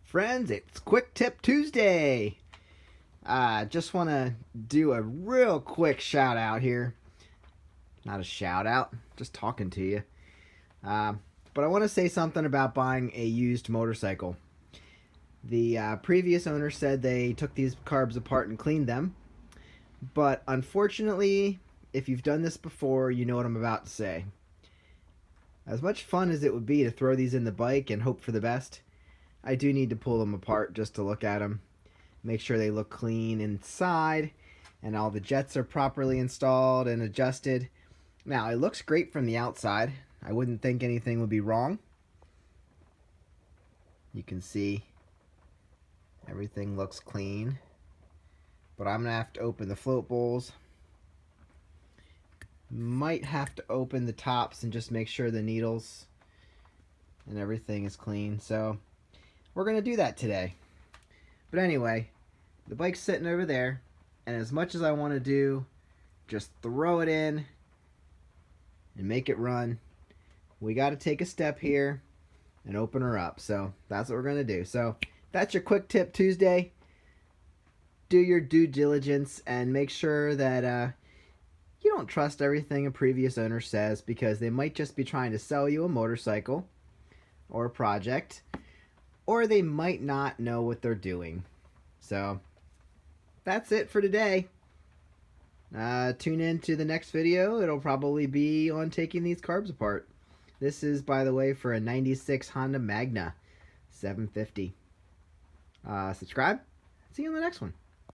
Friends, it's Quick Tip Tuesday. Just want to do a real quick shout out here. Not a shout out, just talking to you. Uh, but I want to say something about buying a used motorcycle. The previous owner said they took these carbs apart and cleaned them. But unfortunately, if you've done this before, you know what I'm about to say. As much fun as it would be to throw these in the bike and hope for the best, I do need to pull them apart just to look at them. Make sure they look clean inside and all the jets are properly installed and adjusted. Now, it looks great from the outside. I wouldn't think anything would be wrong. You can see everything looks clean. But I'm going to have to open the float bowls. Might have to open the tops and just make sure the needles and everything is clean. So we're going to do that today. But anyway, the bike's sitting over there, and as much as I want to do, just throw it in and make it run, we got to take a step here and open her up. So that's what we're going to do. So that's your Quick Tip Tuesday. Do your due diligence and make sure that you don't trust everything a previous owner says, because they might just be trying to sell you a motorcycle or a project, or they might not know what they're doing. So that's it for today. Tune in to the next video. It'll probably be on taking these carbs apart. This is, by the way, for a 96 Honda Magna 750. Subscribe. See you on the next one.